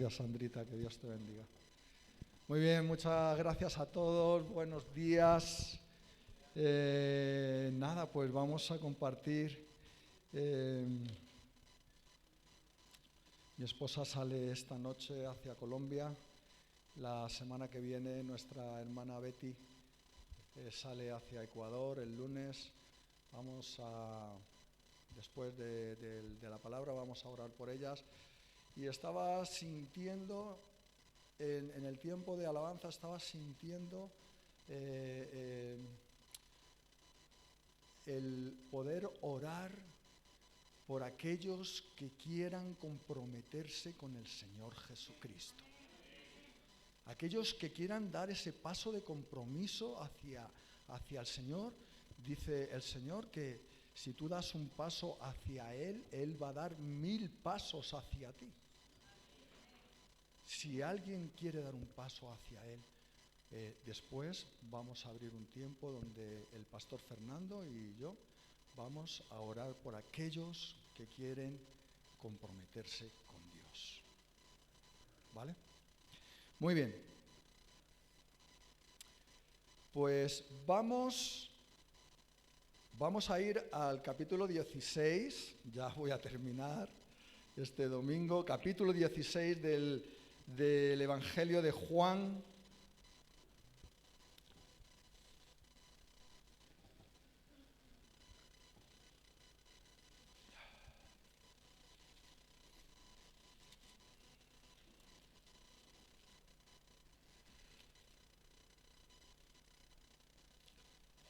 Gracias, Sandrita, que Dios te bendiga. Muy bien, muchas gracias a todos, buenos días. Nada, pues vamos a compartir. Mi esposa sale esta noche hacia Colombia. La semana que viene nuestra hermana Betty sale hacia Ecuador el lunes. Después de la palabra, vamos a orar por ellas. Y estaba sintiendo, en el tiempo de alabanza, el poder orar por aquellos que quieran comprometerse con el Señor Jesucristo. Aquellos que quieran dar ese paso de compromiso hacia el Señor. Dice el Señor que si tú das un paso hacia Él, Él va a dar 1000 pasos hacia ti. Si alguien quiere dar un paso hacia Él, después vamos a abrir un tiempo donde el pastor Fernando y yo vamos a orar por aquellos que quieren comprometerse con Dios. ¿Vale? Muy bien. Pues vamos a ir al capítulo 16, ya voy a terminar este domingo, capítulo 16 del Evangelio de Juan.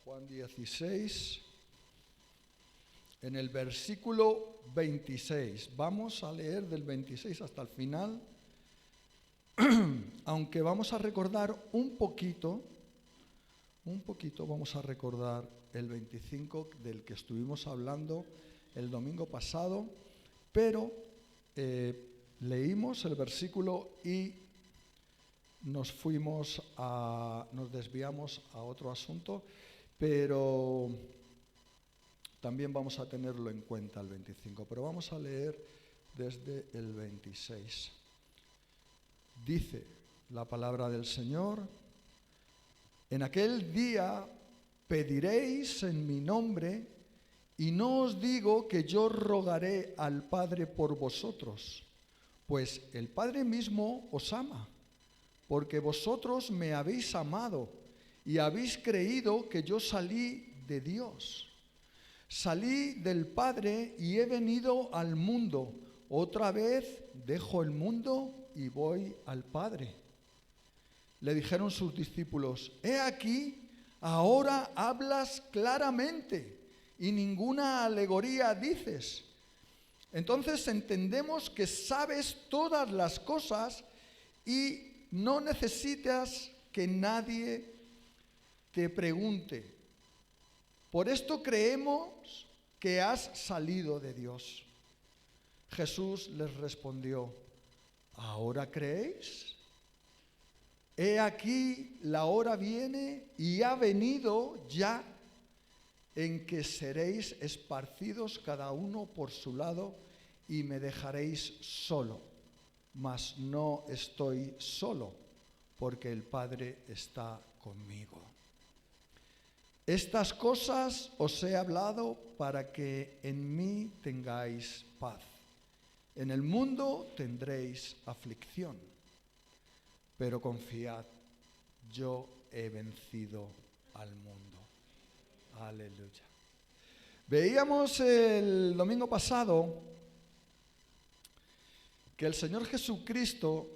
Juan 16, en el versículo 26. Vamos a leer del 26 hasta el final, aunque vamos a recordar un poquito vamos a recordar el 25 del que estuvimos hablando el domingo pasado, pero leímos el versículo y nos desviamos a otro asunto, pero también vamos a tenerlo en cuenta el 25, pero vamos a leer desde el 26. Dice la palabra del Señor: en aquel día pediréis en mi nombre, y no os digo que yo rogaré al Padre por vosotros, pues el Padre mismo os ama, porque vosotros me habéis amado y habéis creído que yo salí de Dios. Salí del Padre y he venido al mundo. Otra vez dejo el mundo y voy al Padre. Le dijeron sus discípulos: he aquí, ahora hablas claramente y ninguna alegoría dices. Entonces entendemos que sabes todas las cosas y no necesitas que nadie te pregunte. Por esto creemos que has salido de Dios. Jesús les respondió: ¿ahora creéis? He aquí, la hora viene y ha venido ya en que seréis esparcidos cada uno por su lado y me dejaréis solo. Mas no estoy solo, porque el Padre está conmigo. Estas cosas os he hablado para que en mí tengáis paz. En el mundo tendréis aflicción, pero confiad, yo he vencido al mundo. Aleluya. Veíamos el domingo pasado que el Señor Jesucristo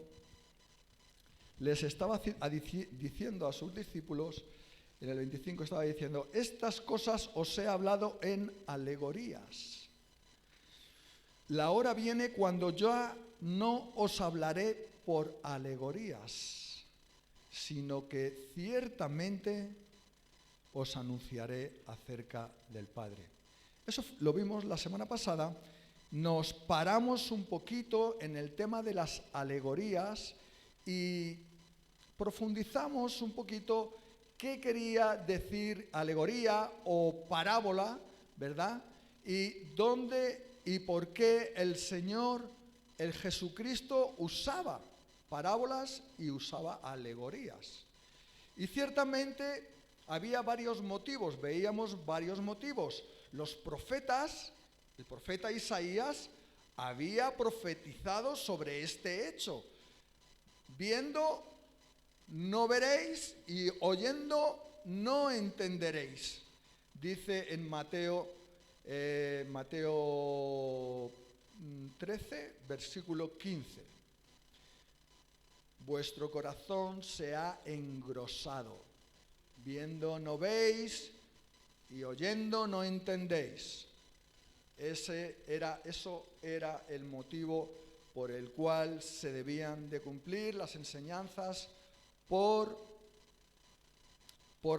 les estaba diciendo a sus discípulos, en el 25 estaba diciendo: estas cosas os he hablado en alegorías. La hora viene cuando yo no os hablaré por alegorías, sino que ciertamente os anunciaré acerca del Padre. Eso lo vimos la semana pasada. Nos paramos un poquito en el tema de las alegorías y profundizamos un poquito qué quería decir alegoría o parábola, ¿verdad? Y dónde y por qué el Señor el Jesucristo usaba parábolas y usaba alegorías. Y ciertamente había varios motivos, veíamos varios motivos. Los profetas, el profeta Isaías, había profetizado sobre este hecho. Viendo, no veréis, y oyendo, no entenderéis. Dice en Mateo 13, versículo 15. Vuestro corazón se ha engrosado. Viendo no veis y oyendo no entendéis. Eso era el motivo por el cual se debían de cumplir las enseñanzas por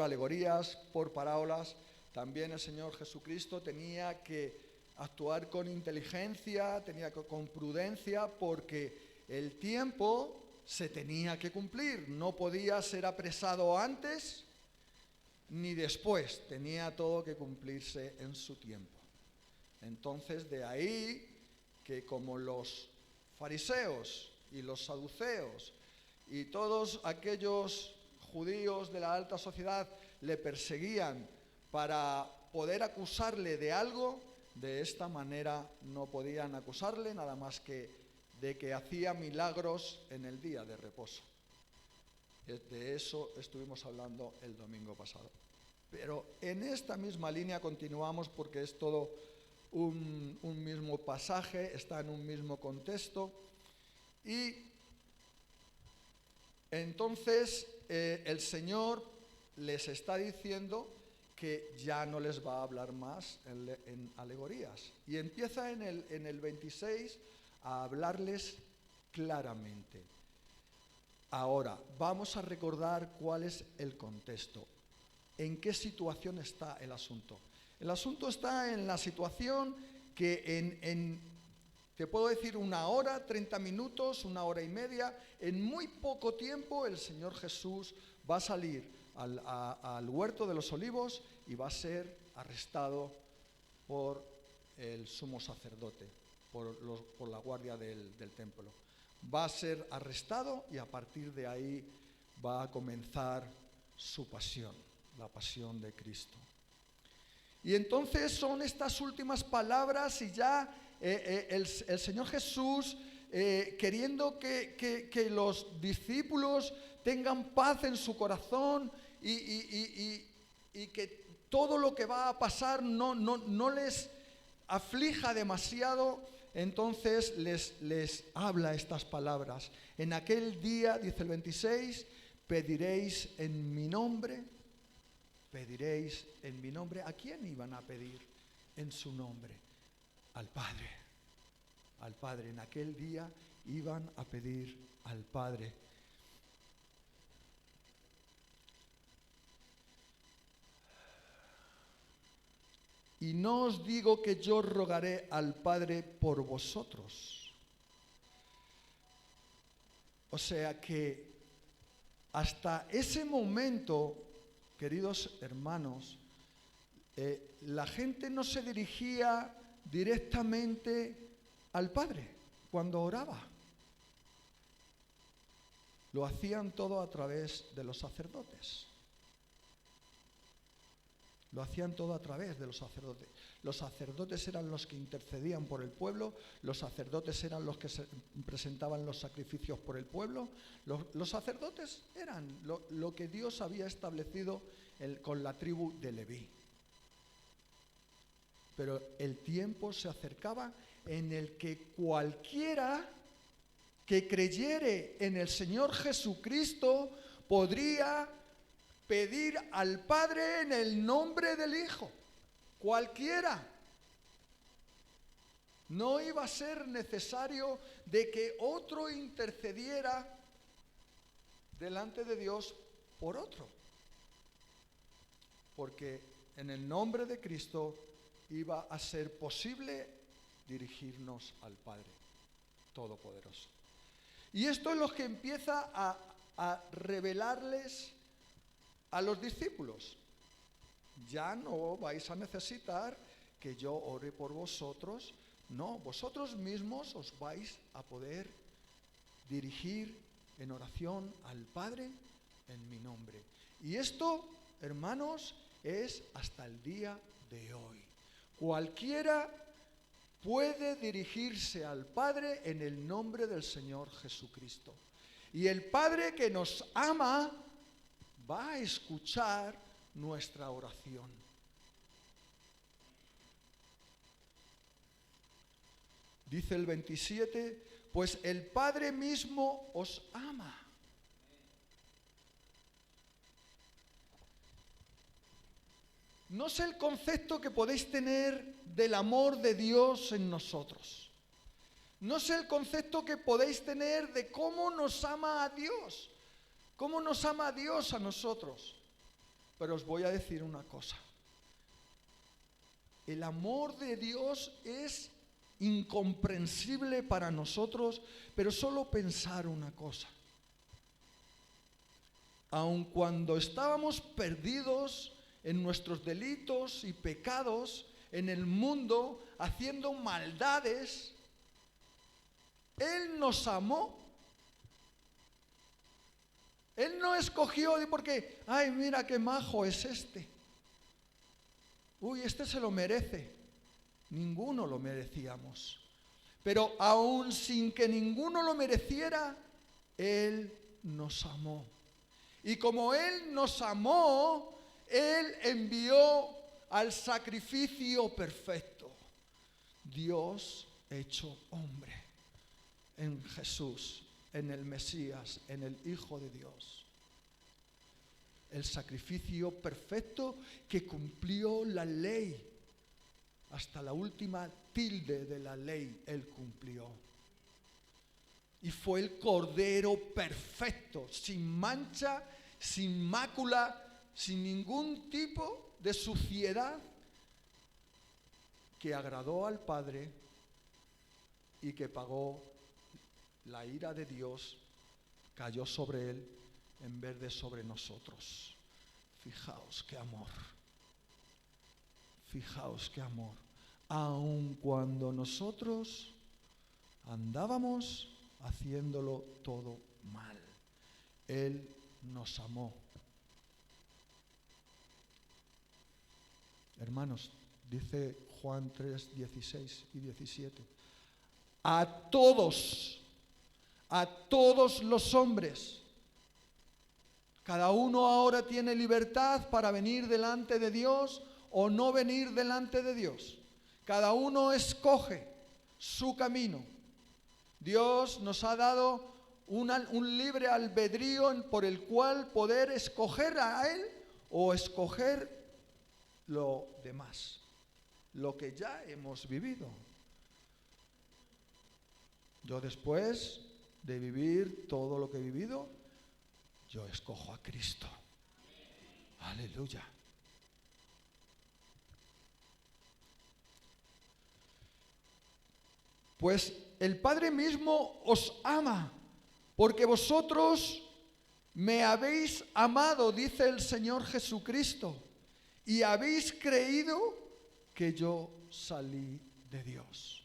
alegorías, por parábolas. También el Señor Jesucristo tenía que actuar con inteligencia, con prudencia, porque el tiempo se tenía que cumplir. No podía ser apresado antes ni después. Tenía todo que cumplirse en su tiempo. Entonces, de ahí que como los fariseos y los saduceos y todos aquellos judíos de la alta sociedad le perseguían para poder acusarle de algo, de esta manera no podían acusarle nada más que de que hacía milagros en el día de reposo. De eso estuvimos hablando el domingo pasado. Pero en esta misma línea continuamos porque es todo un mismo pasaje, está en un mismo contexto. Y entonces el Señor les está diciendo que ya no les va a hablar más en alegorías. Y empieza en el 26 a hablarles claramente. Ahora, vamos a recordar cuál es el contexto. ¿En qué situación está el asunto? El asunto está en la situación que te puedo decir 1 hora, 30 minutos, 1 hora y media, en muy poco tiempo el Señor Jesús va a salir al huerto de los olivos y va a ser arrestado por el sumo sacerdote, por la guardia del templo. Va a ser arrestado y a partir de ahí va a comenzar su pasión, la pasión de Cristo. Y entonces son estas últimas palabras y ya el Señor Jesús queriendo que los discípulos tengan paz en su corazón y que todo lo que va a pasar no les aflija demasiado, entonces les habla estas palabras. En aquel día, dice el 26, pediréis en mi nombre. Pediréis en mi nombre. ¿A quién iban a pedir en su nombre? Al Padre. Al Padre. En aquel día iban a pedir al Padre. Y no os digo que yo rogaré al Padre por vosotros. O sea que hasta ese momento, queridos hermanos, la gente no se dirigía directamente al Padre cuando oraba. Lo hacían todo a través de los sacerdotes. Lo hacían todo a través de los sacerdotes. Los sacerdotes eran los que intercedían por el pueblo, los sacerdotes eran los que presentaban los sacrificios por el pueblo. Los sacerdotes eran lo que Dios había establecido con la tribu de Leví. Pero el tiempo se acercaba en el que cualquiera que creyere en el Señor Jesucristo podría pedir al Padre en el nombre del Hijo. Cualquiera. No iba a ser necesario de que otro intercediera delante de Dios por otro. Porque en el nombre de Cristo iba a ser posible dirigirnos al Padre Todopoderoso. Y esto es lo que empieza a revelarles a los discípulos. Ya no vais a necesitar que yo ore por vosotros, No, vosotros mismos os vais a poder dirigir en oración al Padre en mi nombre. Y esto, hermanos, es hasta el día de hoy. Cualquiera puede dirigirse al Padre en el nombre del Señor Jesucristo. Y el Padre que nos ama va a escuchar nuestra oración. Dice el 27, pues el Padre mismo os ama. No sé el concepto que podéis tener del amor de Dios en nosotros. No sé el concepto que podéis tener de cómo nos ama a Dios. Cómo nos ama a Dios a nosotros. Pero os voy a decir una cosa. El amor de Dios es incomprensible para nosotros, pero solo pensar una cosa. Aun cuando estábamos perdidos en nuestros delitos y pecados, en el mundo, haciendo maldades, Él nos amó. Él no escogió porque, ay, mira qué majo es este. Uy, este se lo merece. Ninguno lo merecíamos. Pero aún sin que ninguno lo mereciera, Él nos amó. Y como Él nos amó, Él envió al sacrificio perfecto. Dios hecho hombre. En Jesús, en el Mesías, en el Hijo de Dios. El sacrificio perfecto que cumplió la ley. Hasta la última tilde de la ley Él cumplió. Y fue el Cordero perfecto, sin mancha, sin mácula, sin ningún tipo de suciedad, que agradó al Padre y que pagó la ira de Dios, cayó sobre Él en vez de sobre nosotros. Fijaos qué amor. Fijaos qué amor. Aun cuando nosotros andábamos haciéndolo todo mal, Él nos amó. Hermanos, dice Juan 3, 16 y 17. A todos los hombres. Cada uno ahora tiene libertad para venir delante de Dios o no venir delante de Dios. Cada uno escoge su camino. Dios nos ha dado un libre albedrío por el cual poder escoger a Él o escoger lo demás, lo que ya hemos vivido. Yo después de vivir todo lo que he vivido, yo escojo a Cristo. Aleluya. Pues el Padre mismo os ama, porque vosotros me habéis amado, dice el Señor Jesucristo, y habéis creído que yo salí de Dios.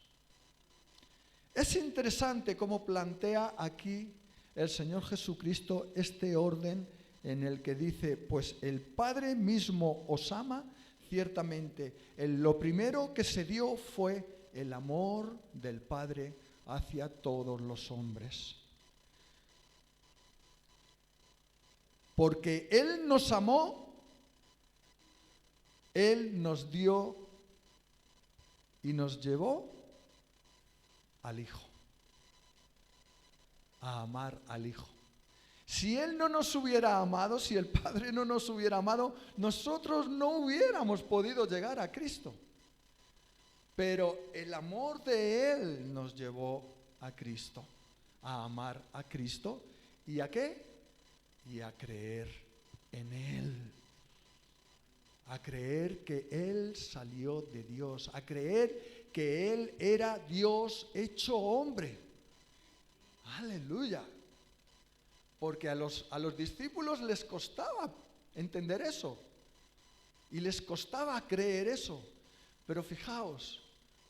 Es interesante cómo plantea aquí el Señor Jesucristo este orden en el que dice, pues el Padre mismo os ama. Ciertamente, lo primero que se dio fue el amor del Padre hacia todos los hombres. Porque Él nos amó, Él nos dio y nos llevó al Hijo, a amar al Hijo. Si Él no nos hubiera amado, si el Padre no nos hubiera amado, nosotros no hubiéramos podido llegar a Cristo. Pero el amor de Él nos llevó a Cristo, a amar a Cristo. ¿Y a qué? Y a creer en Él. A creer que Él salió de Dios, a creer que Él era Dios hecho hombre. Aleluya. Porque a los discípulos les costaba entender eso. Y les costaba creer eso. Pero fijaos,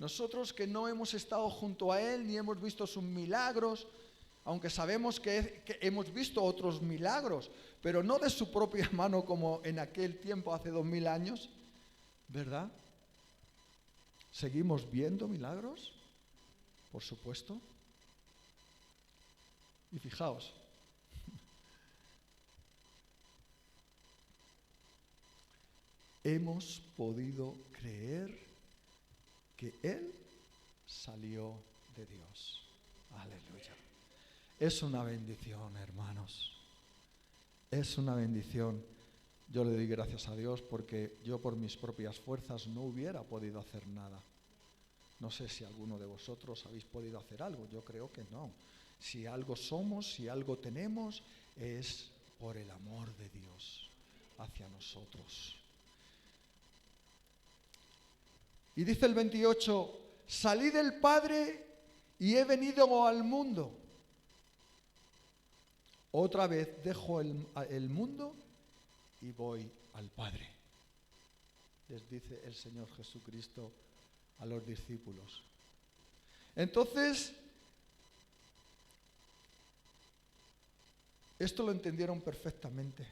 Nosotros que no hemos estado junto a Él ni hemos visto sus milagros, aunque sabemos que hemos visto otros milagros, pero no de su propia mano como en aquel tiempo hace 2000 años, ¿verdad? ¿Seguimos viendo milagros? Por supuesto. Y fijaos, hemos podido creer que Él salió de Dios. Aleluya. Es una bendición, hermanos. Es una bendición. Yo le doy gracias a Dios porque yo por mis propias fuerzas no hubiera podido hacer nada. No sé si alguno de vosotros habéis podido hacer algo. Yo creo que no. Si algo somos, si algo tenemos, es por el amor de Dios hacia nosotros. Y dice el 28, salí del Padre y he venido al mundo. Otra vez dejo el mundo y voy al Padre. Les dice el Señor Jesucristo a los discípulos. Entonces, esto lo entendieron perfectamente.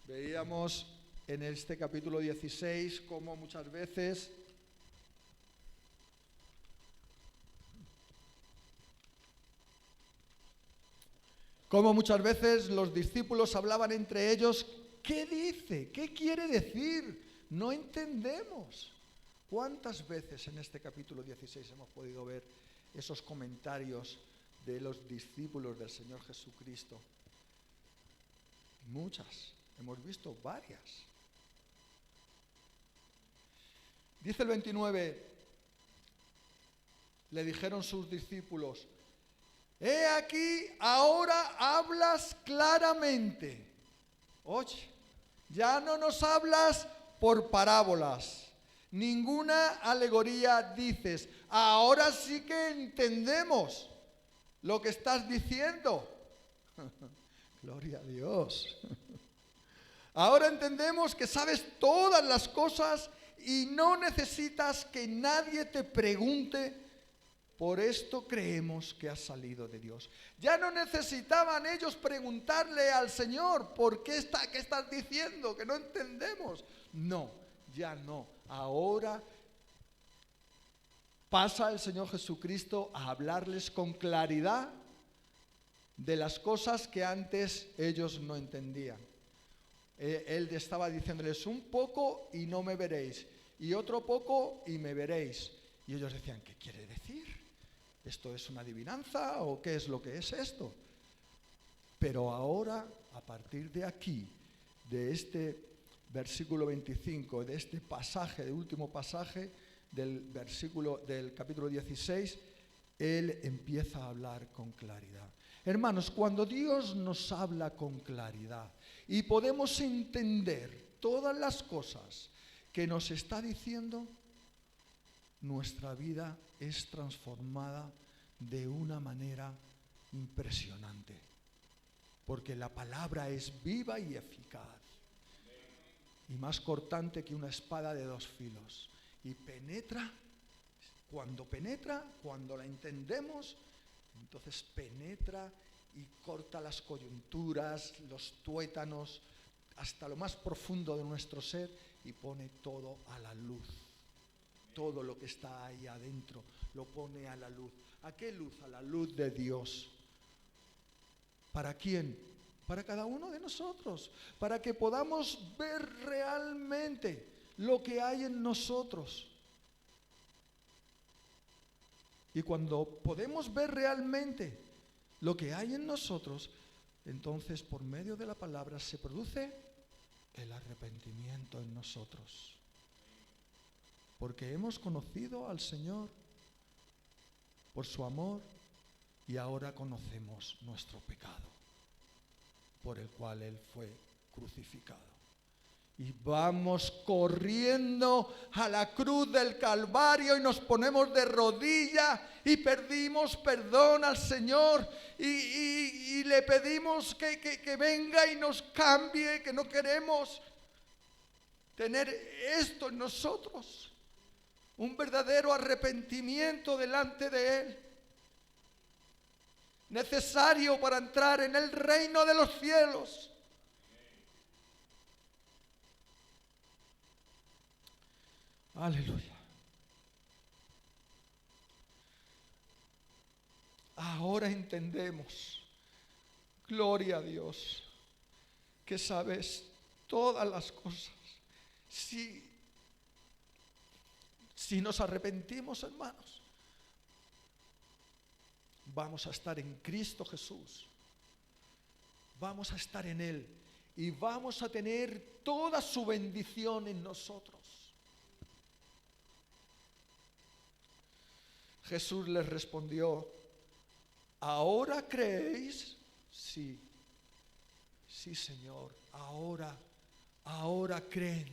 Veíamos en este capítulo 16 cómo muchas veces los discípulos hablaban entre ellos, ¿qué dice? ¿Qué quiere decir? No entendemos. ¿Cuántas veces en este capítulo 16 hemos podido ver esos comentarios de los discípulos del Señor Jesucristo? Muchas, hemos visto varias. Dice el 29, le dijeron sus discípulos, he aquí, ahora hablas claramente. Oye, ya no nos hablas por parábolas, ninguna alegoría dices. Ahora sí que entendemos lo que estás diciendo. Gloria a Dios. Ahora entendemos que sabes todas las cosas y no necesitas que nadie te pregunte. Por esto creemos que has salido de Dios. Ya no necesitaban ellos preguntarle al Señor, qué estás diciendo? Que no entendemos. No, ya no. Ahora pasa el Señor Jesucristo a hablarles con claridad de las cosas que antes ellos no entendían. Él estaba diciéndoles un poco y no me veréis, y otro poco y me veréis. Y ellos decían, ¿qué quiere decir? ¿Esto es una adivinanza o qué es lo que es esto? Pero ahora, a partir de aquí, de este versículo 25, de este pasaje, de último pasaje del capítulo 16, Él empieza a hablar con claridad. Hermanos, cuando Dios nos habla con claridad y podemos entender todas las cosas que nos está diciendo, nuestra vida es transformada de una manera impresionante, porque la palabra es viva y eficaz, y más cortante que una espada de dos filos, y penetra, cuando la entendemos, entonces penetra y corta las coyunturas, los tuétanos, hasta lo más profundo de nuestro ser, y pone todo a la luz. Todo lo que está ahí adentro lo pone a la luz. ¿A qué luz? A la luz de Dios. ¿Para quién? Para cada uno de nosotros. Para que podamos ver realmente lo que hay en nosotros. Y cuando podemos ver realmente lo que hay en nosotros, entonces por medio de la palabra se produce el arrepentimiento en nosotros. Porque hemos conocido al Señor por su amor y ahora conocemos nuestro pecado, por el cual Él fue crucificado. Y vamos corriendo a la cruz del Calvario y nos ponemos de rodillas y pedimos perdón al Señor y le pedimos que venga y nos cambie, que no queremos tener esto en nosotros. un verdadero arrepentimiento delante de Él, necesario para entrar en el reino de los cielos. Aleluya. Ahora entendemos, gloria a Dios, que sabes todas las cosas. Si nos arrepentimos, hermanos, vamos a estar en Cristo Jesús. Vamos a estar en Él y vamos a tener toda su bendición en nosotros. Jesús les respondió: ¿ahora creéis? Sí, sí, Señor, ahora creen,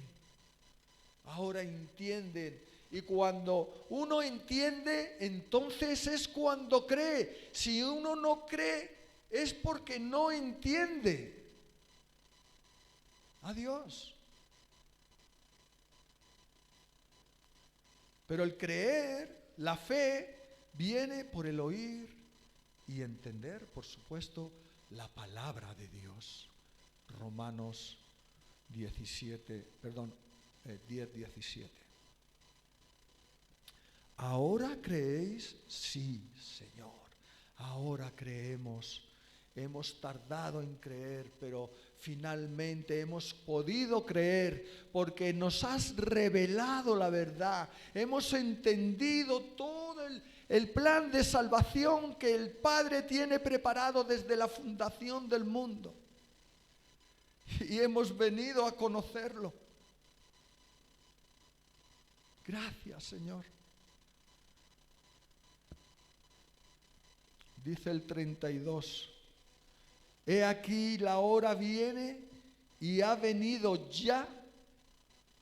ahora entienden. Y cuando uno entiende, entonces es cuando cree. Si uno no cree, es porque no entiende a Dios. Pero el creer, la fe, viene por el oír y entender, por supuesto, la palabra de Dios. Romanos 10:17. ¿Ahora creéis? Sí, Señor. Ahora creemos. Hemos tardado en creer, pero finalmente hemos podido creer porque nos has revelado la verdad. Hemos entendido todo el plan de salvación que el Padre tiene preparado desde la fundación del mundo. Y hemos venido a conocerlo. Gracias, Señor. Dice el 32. He aquí la hora viene y ha venido ya.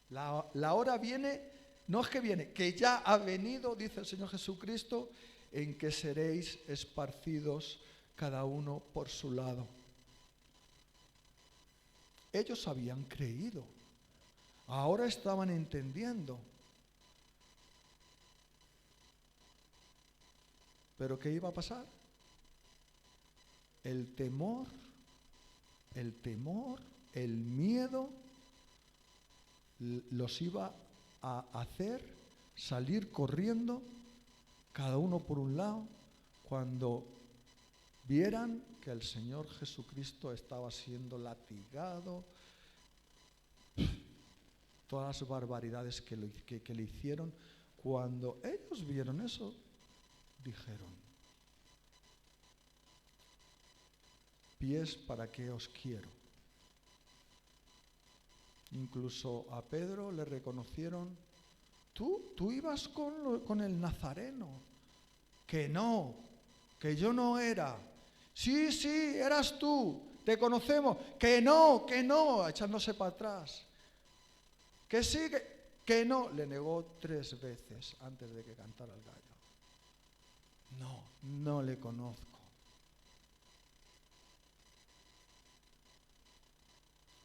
La hora viene, no es que viene, que ya ha venido, dice el Señor Jesucristo, en que seréis esparcidos cada uno por su lado. Ellos habían creído, ahora estaban entendiendo. ¿Pero qué iba a pasar? El temor, el miedo los iba a hacer salir corriendo, cada uno por un lado, cuando vieran que el Señor Jesucristo estaba siendo latigado, todas las barbaridades que le hicieron. Cuando ellos vieron eso, dijeron: pies, ¿para qué os quiero? Incluso a Pedro le reconocieron: tú ibas con el Nazareno. Que no, que yo no era. Sí, eras tú, te conocemos. Que no, echándose para atrás. Que sí, que no. Le negó 3 veces antes de que cantara el gallo. No le conozco.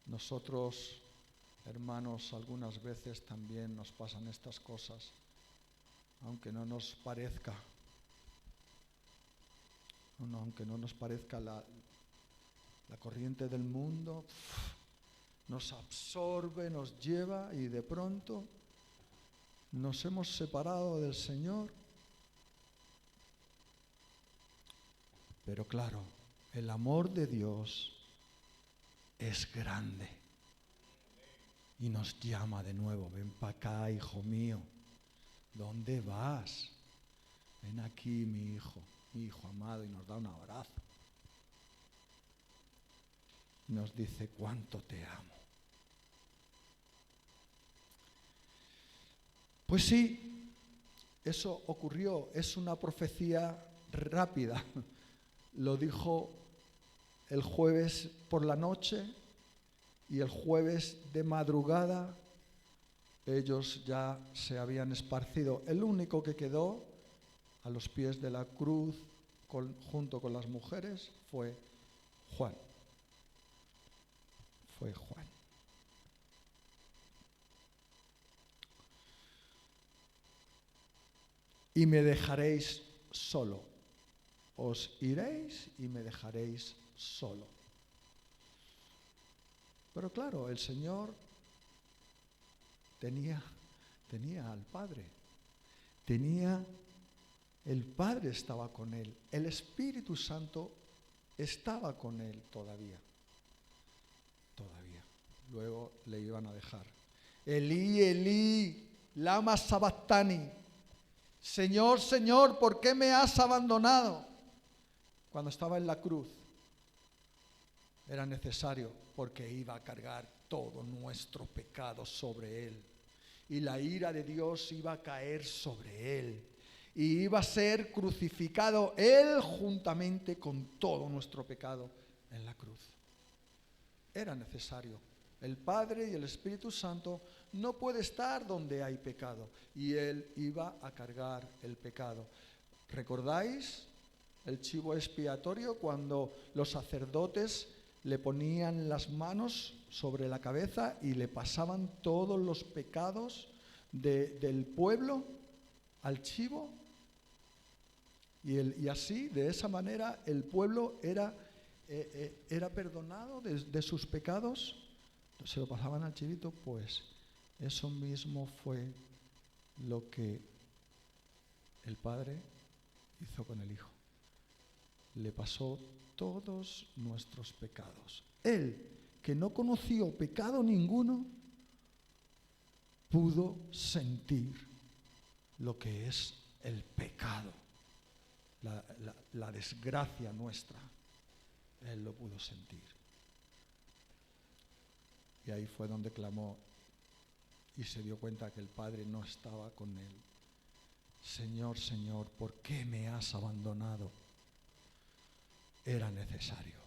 Nosotros, hermanos, algunas veces también nos pasan estas cosas, aunque no nos parezca. Aunque no nos parezca la corriente del mundo, nos absorbe, nos lleva y de pronto nos hemos separado del Señor. Pero claro, el amor de Dios es grande y nos llama de nuevo: ven para acá, hijo mío. ¿Dónde vas? Ven aquí, mi hijo amado, y nos da un abrazo. Nos dice: cuánto te amo. Pues sí, eso ocurrió. Es una profecía rápida. Lo dijo el jueves por la noche y el jueves de madrugada ellos ya se habían esparcido. El único que quedó a los pies de la cruz junto con las mujeres fue Juan. Fue Juan. y me dejaréis solo. Os iréis y me dejaréis solo. Pero claro, el Señor tenía al Padre. El Padre estaba con él. El Espíritu Santo estaba con él todavía. Luego le iban a dejar. Elí, Elí, lama sabactani. Señor, Señor, ¿por qué me has abandonado? Cuando estaba en la cruz, era necesario porque iba a cargar todo nuestro pecado sobre él. Y la ira de Dios iba a caer sobre él. Y iba a ser crucificado él juntamente con todo nuestro pecado en la cruz. Era necesario. El Padre y el Espíritu Santo no puede estar donde hay pecado. Y él iba a cargar el pecado. ¿Recordáis el chivo expiatorio cuando los sacerdotes le ponían las manos sobre la cabeza y le pasaban todos los pecados del pueblo al chivo? Y así, de esa manera, el pueblo era perdonado de sus pecados. Se lo pasaban al chivito. Pues eso mismo fue lo que el Padre hizo con el Hijo. Le pasó todos nuestros pecados. Él, que no conoció pecado ninguno, pudo sentir lo que es el pecado, la desgracia nuestra. Él lo pudo sentir. Y ahí fue donde clamó y se dio cuenta que el Padre no estaba con él. Señor, Señor, ¿por qué me has abandonado? Era necesario.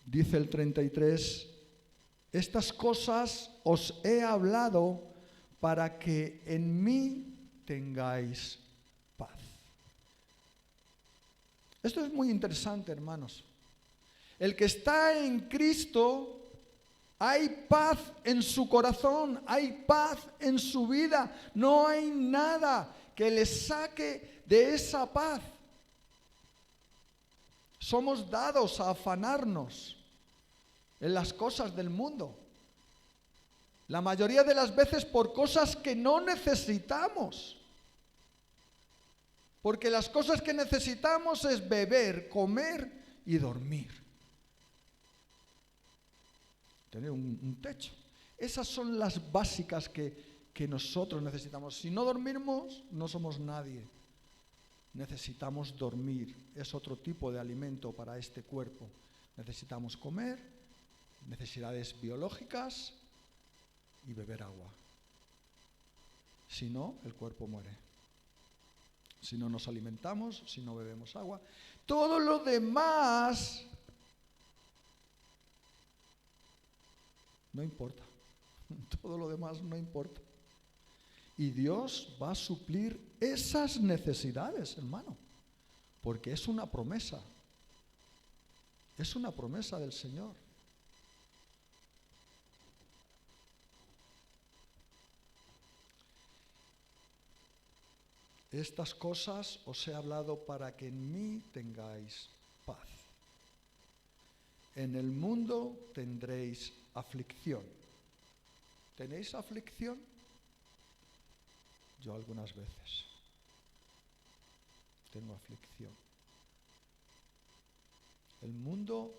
Dice el 33, estas cosas os he hablado para que en mí tengáis paz. Esto es muy interesante, hermanos. El que está en Cristo, hay paz en su corazón, hay paz en su vida. No hay nada que le saque de esa paz. Somos dados a afanarnos en las cosas del mundo. La mayoría de las veces por cosas que no necesitamos. Porque las cosas que necesitamos es beber, comer y dormir. Tener un techo. Esas son las básicas que nosotros necesitamos. Si no dormimos, no somos nadie. Necesitamos dormir. Es otro tipo de alimento para este cuerpo. Necesitamos comer, necesidades biológicas y beber agua. Si no, el cuerpo muere. Si no nos alimentamos, si no bebemos agua, todo lo demás no importa. Todo lo demás no importa. Y Dios va a suplir esas necesidades, hermano, porque es una promesa. Es una promesa del Señor. Estas cosas os he hablado para que en mí tengáis paz. En el mundo tendréis aflicción. ¿Tenéis aflicción? Yo algunas veces tengo aflicción. El mundo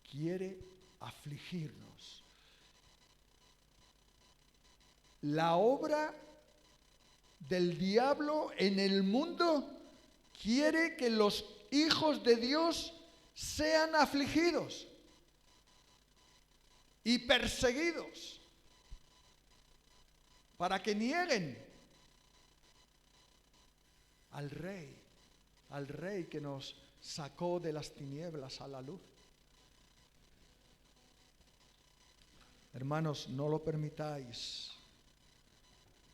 quiere afligirnos. La obra del diablo en el mundo quiere que los hijos de Dios sean afligidos y perseguidos para que nieguen al rey que nos sacó de las tinieblas a la luz. Hermanos, no lo permitáis.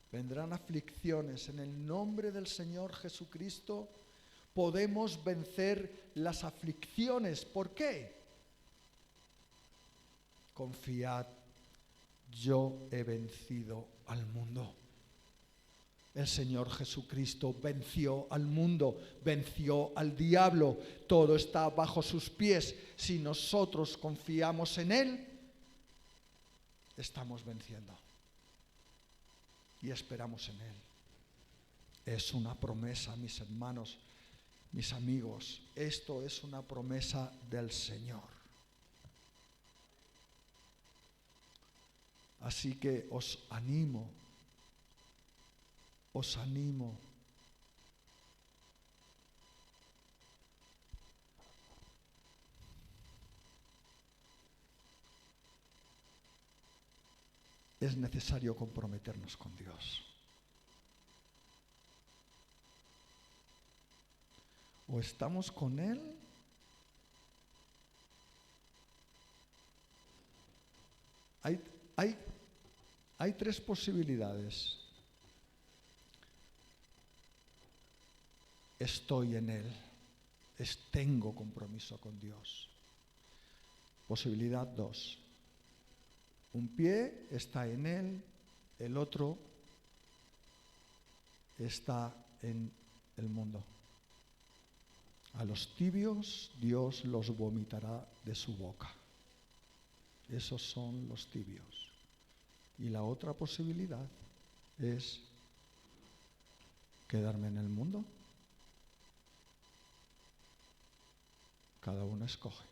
Vendrán aflicciones. En el nombre del Señor Jesucristo podemos vencer las aflicciones. ¿Por qué? Confiad yo he vencido al mundo. El Señor Jesucristo venció al mundo, venció al diablo. Todo está bajo sus pies. Si nosotros confiamos en Él, estamos venciendo. Y esperamos en Él. Es una promesa, mis hermanos, mis amigos. Esto es una promesa del Señor. Así que os animo. Es necesario comprometernos con Dios. O estamos con Él, hay tres posibilidades. Estoy en Él, tengo compromiso con Dios. Posibilidad 2. Un pie está en Él, el otro está en el mundo. A los tibios Dios los vomitará de su boca. Esos son los tibios. Y la otra posibilidad es quedarme en el mundo. Cada uno escoge.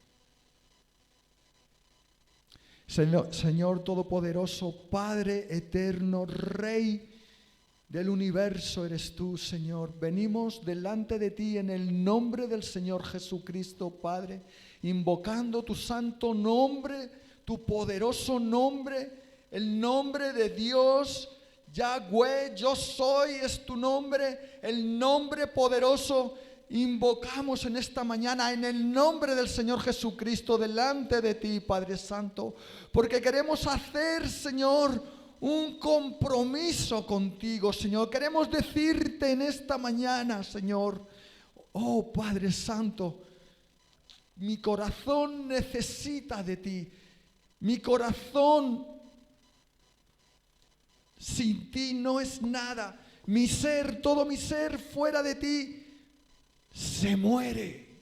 Señor Todopoderoso, Padre eterno, Rey del universo eres tú, Señor. Venimos delante de ti en el nombre del Señor Jesucristo, Padre, invocando tu santo nombre, tu poderoso nombre, el nombre de Dios, Yahweh, yo soy, es tu nombre, el nombre poderoso. Invocamos en esta mañana en el nombre del Señor Jesucristo delante de ti, Padre Santo, porque queremos hacer, Señor, un compromiso contigo, Señor. Queremos decirte en esta mañana, Señor, oh Padre Santo, mi corazón necesita de ti. Mi corazón sin ti no es nada. Mi ser, todo mi ser fuera de ti se muere.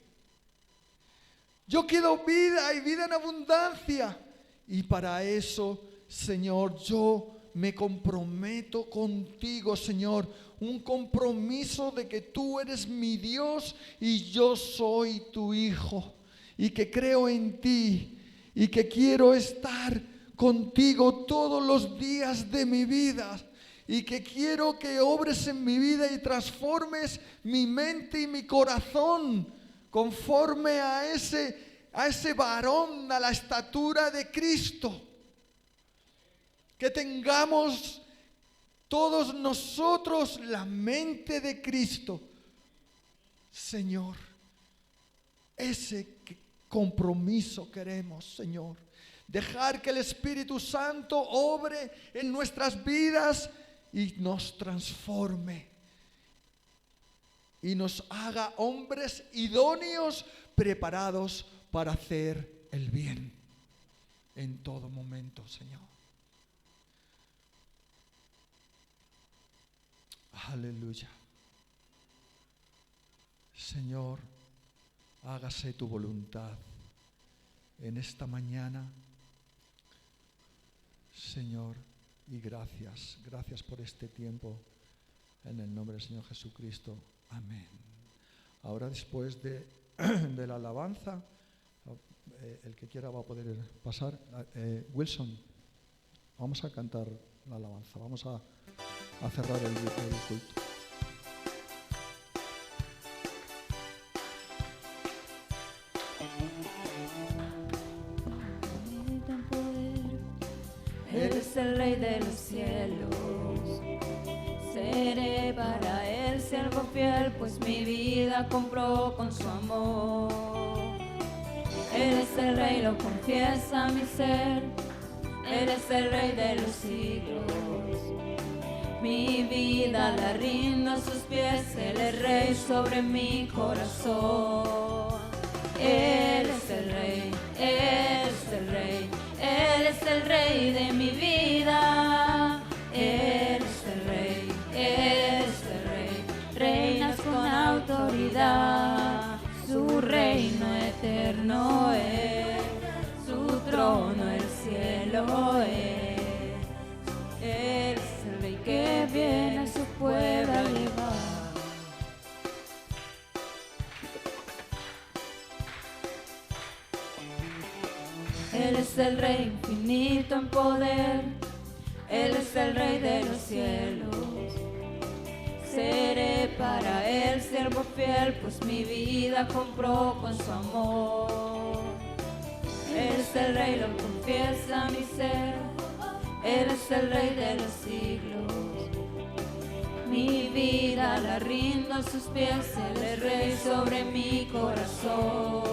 Yo quiero vida y vida en abundancia. Y para eso, Señor, yo me comprometo contigo, Señor. Un compromiso de que tú eres mi Dios y yo soy tu Hijo. Y que creo en ti y que quiero estar contigo todos los días de mi vida. Y que quiero que obres en mi vida y transformes mi mente y mi corazón conforme a ese varón, a la estatura de Cristo. Que tengamos todos nosotros la mente de Cristo. Señor, ese compromiso queremos, Señor. Dejar que el Espíritu Santo obre en nuestras vidas y nos transforme y nos haga hombres idóneos preparados para hacer el bien en todo momento, Señor. Aleluya. Señor, hágase tu voluntad en esta mañana, Señor. Y gracias por este tiempo, en el nombre del Señor Jesucristo. Amén. Ahora, después de la alabanza, el que quiera va a poder pasar. Wilson, vamos a cantar la alabanza, vamos a cerrar el culto. Eres el Rey de los cielos, seré para Él siervo fiel, pues mi vida compró con su amor. Eres el Rey, lo confiesa mi ser, eres el Rey de los siglos. Mi vida la rindo a sus pies, Él es Rey sobre mi corazón. Él es el Rey, Él es el Rey, Él es el rey de mi vida. Eres el rey, eres el rey. Reinas con autoridad. Su reino eterno es, su trono el cielo es. Eres el rey que viene a su pueblo a llevar. Él es el rey infinito en poder, Él es el rey de los cielos. Seré para Él siervo fiel, pues mi vida compró con su amor. Él es el rey, lo confiesa mi ser, Él es el rey de los siglos. Mi vida la rindo a sus pies, Él es rey sobre mi corazón.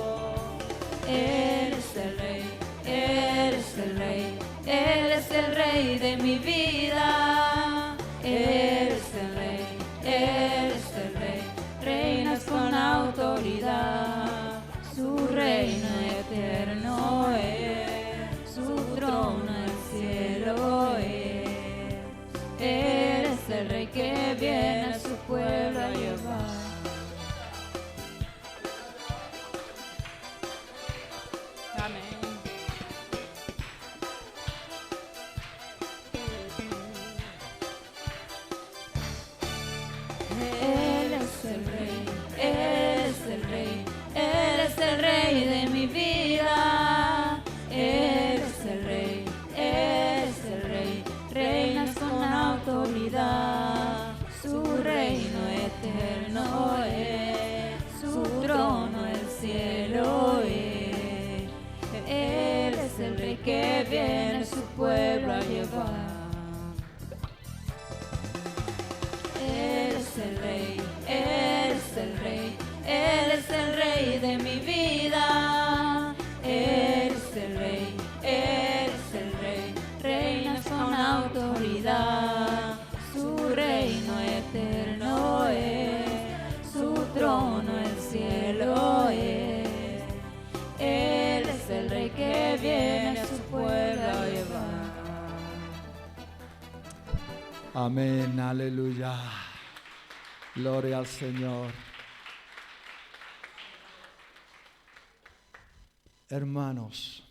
Él es el rey, Él es el rey, Él es el rey de mi vida. Él es el rey, Él es el rey, reinas con autoridad. Su reino eterno es, su trono el cielo es. Él es el rey que viene a su pueblo a llevar. Él es el rey, Él es el rey, Él es el rey de mi vida. Él es el rey, Él es el rey, reinas con autoridad. Su reino eterno es, su trono el cielo es. Él es el rey que viene a su pueblo a llevar. Él es el rey, Él es el rey, Él es el rey de mi vida. Él es el rey, Él es el rey, reinas con autoridad. Su reino eterno es, su trono el cielo es. Él es el rey que viene a su pueblo a llevar. Amén, aleluya. Gloria al Señor. Hermanos,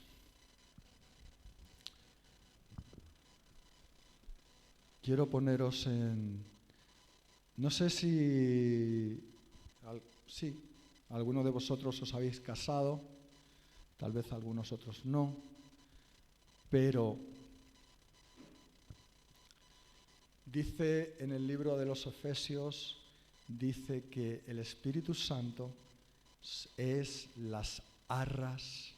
quiero poneros en... No sé si alguno de vosotros os habéis casado, tal vez algunos otros no, pero dice en el libro de los Efesios, dice que el Espíritu Santo es las arras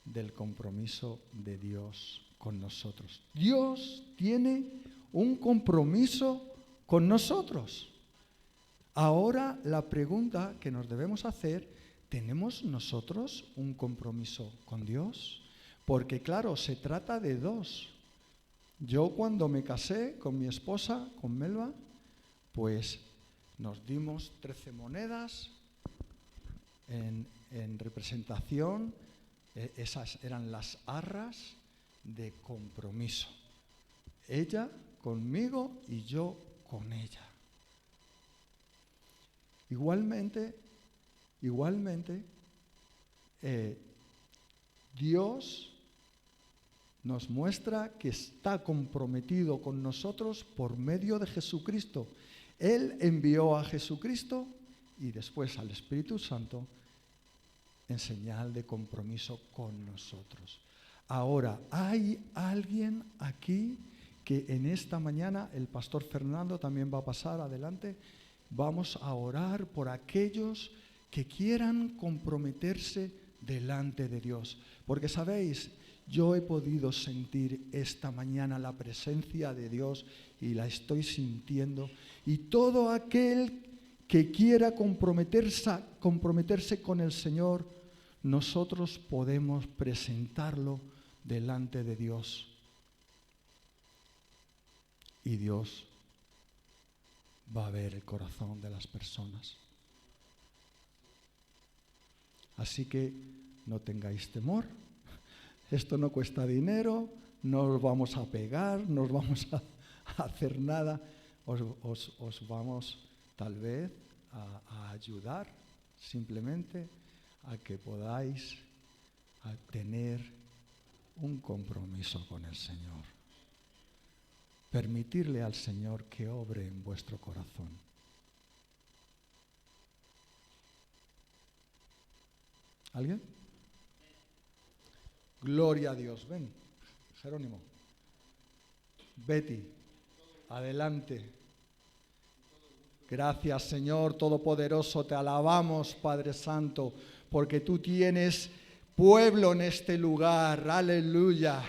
del compromiso de Dios con nosotros. Dios tiene un compromiso con nosotros. Ahora la pregunta que nos debemos hacer, ¿tenemos nosotros un compromiso con Dios? Porque claro, se trata de dos. Yo cuando me casé con mi esposa, con Melba, pues nos dimos 13 monedas en representación. Esas eran las arras de compromiso. Ella conmigo y yo con ella. Igualmente, Dios nos muestra que está comprometido con nosotros por medio de Jesucristo. Él envió a Jesucristo y después al Espíritu Santo en señal de compromiso con nosotros. Ahora, ¿hay alguien aquí que en esta mañana, el pastor Fernando también va a pasar adelante, vamos a orar por aquellos que quieran comprometerse delante de Dios? Porque sabéis, yo he podido sentir esta mañana la presencia de Dios y la estoy sintiendo. Y todo aquel que quiera comprometerse con el Señor, nosotros podemos presentarlo delante de Dios. Y Dios va a ver el corazón de las personas. Así que no tengáis temor, esto no cuesta dinero, no os vamos a pegar, no os vamos a hacer nada, os vamos tal vez a ayudar simplemente a que podáis tener un compromiso con el Señor. Permitirle al Señor que obre en vuestro corazón. ¿Alguien? Gloria a Dios. Ven, Jerónimo. Betty, adelante. Gracias, Señor Todopoderoso. Te alabamos, Padre Santo, porque tú tienes pueblo en este lugar. Aleluya.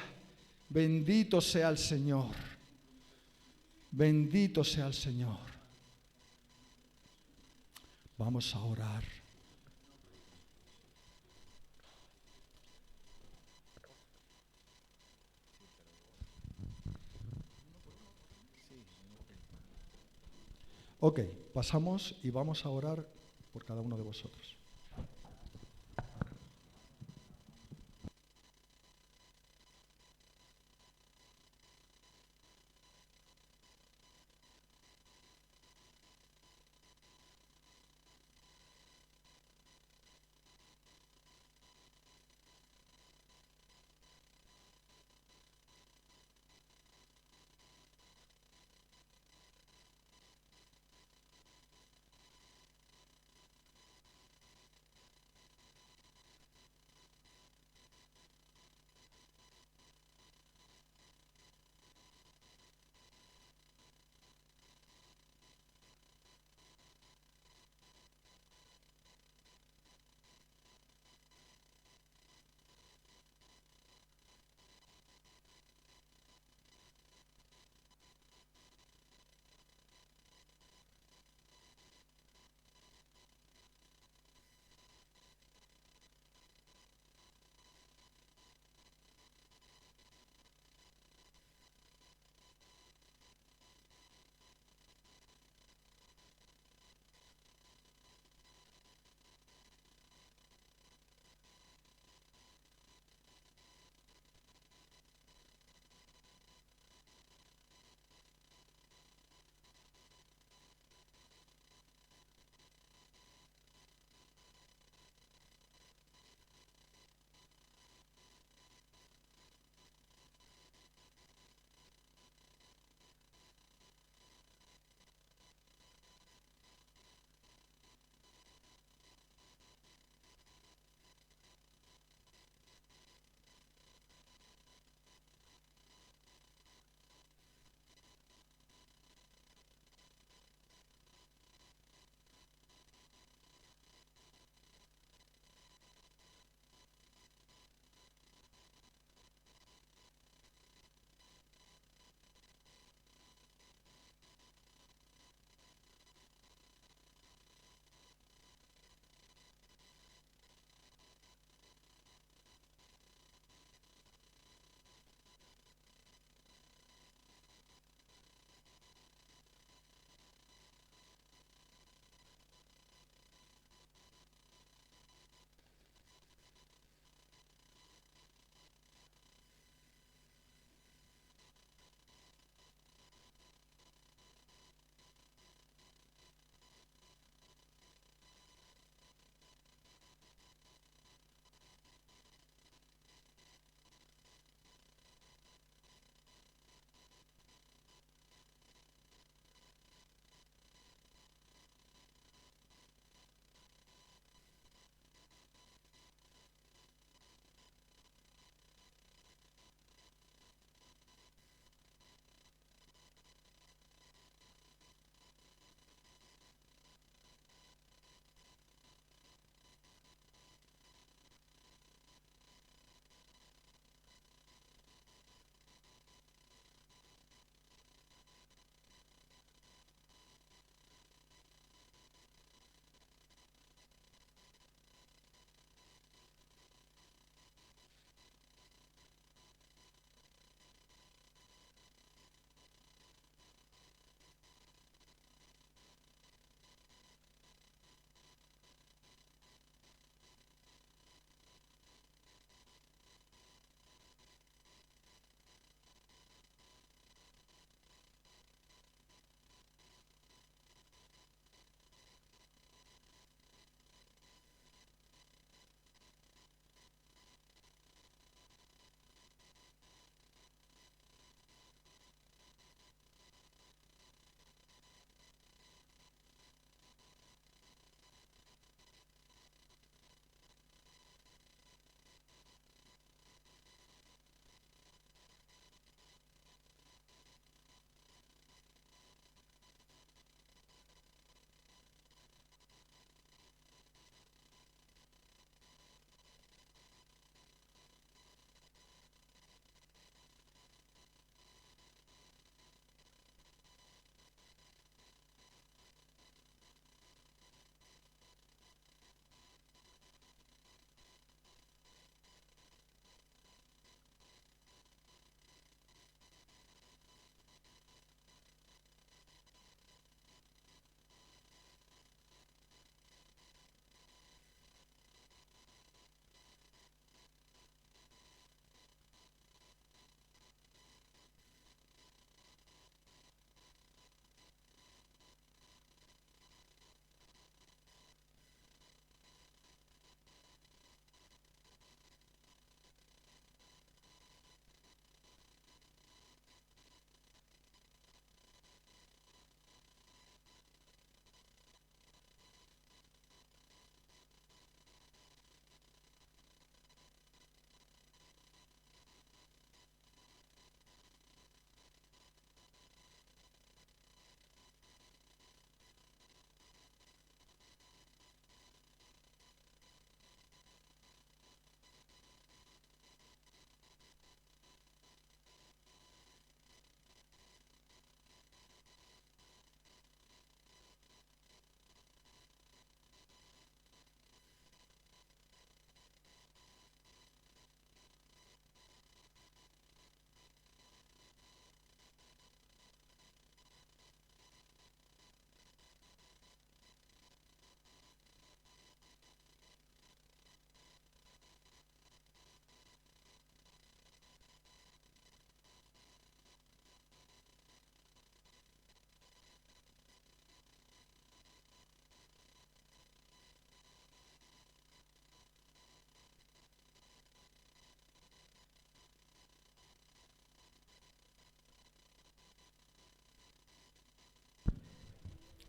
Bendito sea el Señor. Bendito sea el Señor. Vamos a orar. Ok, pasamos y vamos a orar por cada uno de vosotros.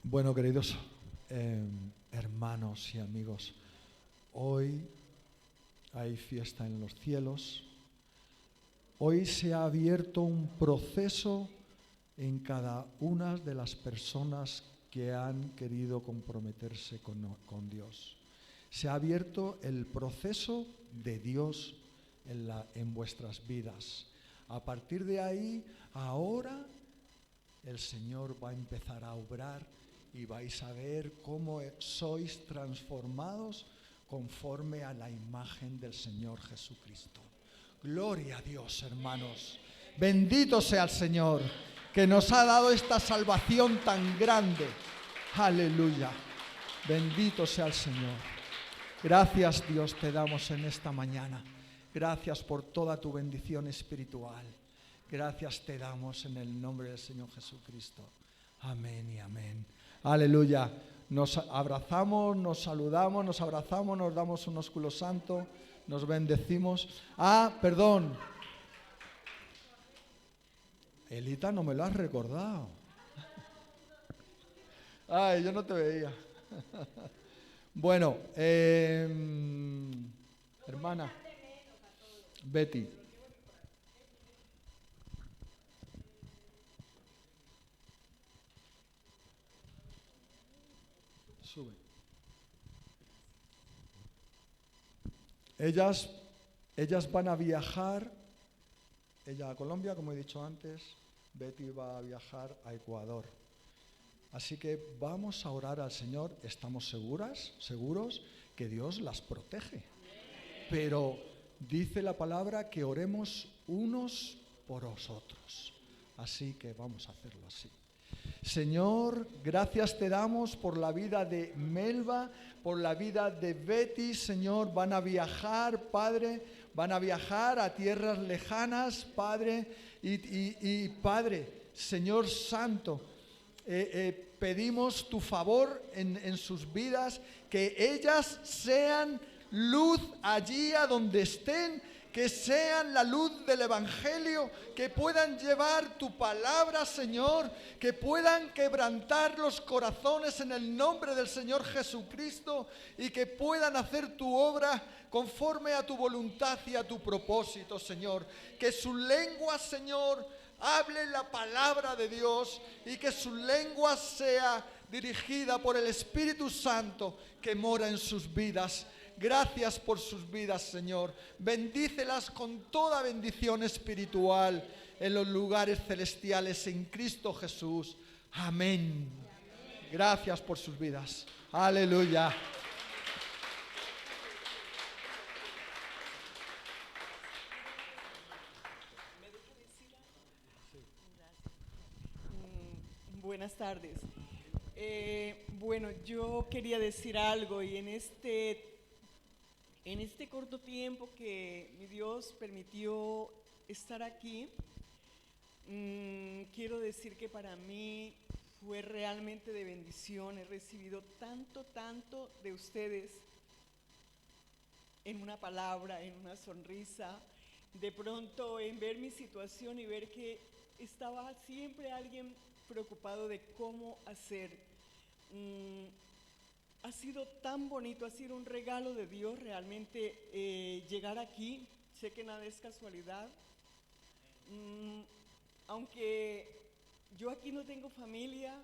Bueno, queridos hermanos y amigos, hoy hay fiesta en los cielos. Hoy se ha abierto un proceso en cada una de las personas que han querido comprometerse con Dios. Se ha abierto el proceso de Dios en vuestras vidas. A partir de ahí, ahora el Señor va a empezar a obrar y vais a ver cómo sois transformados conforme a la imagen del Señor Jesucristo. Gloria a Dios, hermanos. Bendito sea el Señor, que nos ha dado esta salvación tan grande. Aleluya. Bendito sea el Señor. Gracias, Dios, te damos en esta mañana. Gracias por toda tu bendición espiritual. Gracias te damos en el nombre del Señor Jesucristo. Amén y amén. Aleluya. Nos abrazamos, nos saludamos, nos abrazamos, nos damos un ósculo santo, nos bendecimos. Perdón. Elita, no me lo has recordado. Ay, yo no te veía. Bueno, hermana Betty. Sube. Ellas van a viajar, ella a Colombia, como he dicho antes, Betty va a viajar a Ecuador. Así que vamos a orar al Señor, estamos seguros que Dios las protege. Pero dice la palabra que oremos unos por otros. Así que vamos a hacerlo así. Señor, gracias te damos por la vida de Melba, por la vida de Betty. Señor, van a viajar, Padre, van a viajar a tierras lejanas, Padre, y Padre, Señor Santo, pedimos tu favor en sus vidas, que ellas sean luz allí a donde estén, que sean la luz del Evangelio, que puedan llevar tu palabra, Señor, que puedan quebrantar los corazones en el nombre del Señor Jesucristo y que puedan hacer tu obra conforme a tu voluntad y a tu propósito, Señor. Que su lengua, Señor, hable la palabra de Dios y que su lengua sea dirigida por el Espíritu Santo que mora en sus vidas. Gracias por sus vidas, Señor. Bendícelas con toda bendición espiritual en los lugares celestiales en Cristo Jesús. Amén. Gracias por sus vidas. Aleluya. Buenas tardes. Bueno, yo quería decir algo y en este corto tiempo que mi Dios permitió estar aquí, quiero decir que para mí fue realmente de bendición. He recibido tanto de ustedes en una palabra, en una sonrisa, de pronto en ver mi situación y ver que estaba siempre alguien preocupado de cómo hacer. Ha sido tan bonito, ha sido un regalo de Dios realmente llegar aquí. Sé que nada es casualidad. Aunque yo aquí no tengo familia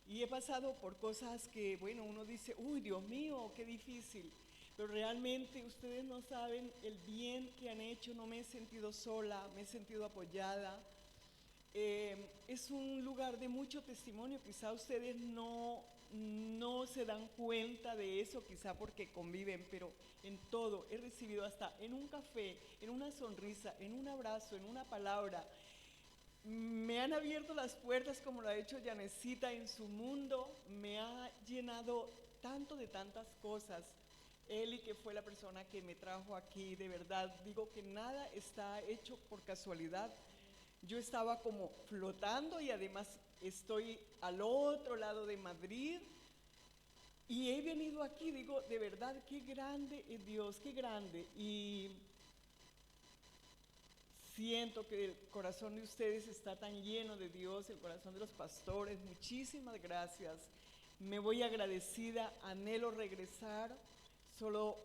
y he pasado por cosas que, bueno, uno dice, uy, Dios mío, qué difícil. Pero realmente ustedes no saben el bien que han hecho. No me he sentido sola, me he sentido apoyada. Es un lugar de mucho testimonio. Quizá ustedes no se dan cuenta de eso, quizá porque conviven, pero en todo he recibido, hasta en un café, en una sonrisa, en un abrazo, en una palabra. Me han abierto las puertas como lo ha hecho Yanecita en su mundo. Me ha llenado tanto de tantas cosas. Eli, que fue la persona que me trajo aquí, de verdad digo que nada está hecho por casualidad. Yo estaba como flotando y además estoy al otro lado de Madrid y he venido aquí, digo, de verdad, qué grande es Dios, qué grande. Y siento que el corazón de ustedes está tan lleno de Dios, el corazón de los pastores. Muchísimas gracias. Me voy agradecida, anhelo regresar, solo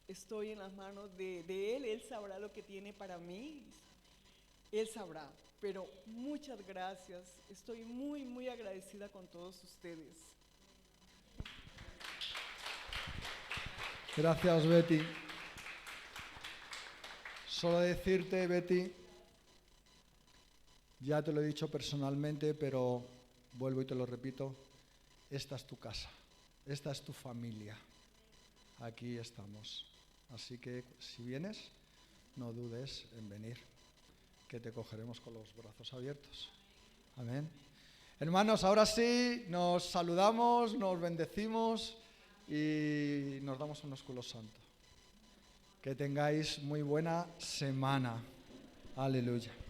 estoy en las manos de Él sabrá lo que tiene para mí, Él sabrá, pero muchas gracias, estoy muy, muy agradecida con todos ustedes. Gracias, Betty. Solo decirte, Betty, ya te lo he dicho personalmente, pero vuelvo y te lo repito, esta es tu casa, esta es tu familia, aquí estamos. Así que si vienes, no dudes en venir, que te cogeremos con los brazos abiertos. Amén. Hermanos, ahora sí, nos saludamos, nos bendecimos y nos damos un ósculo santo. Que tengáis muy buena semana. Aleluya.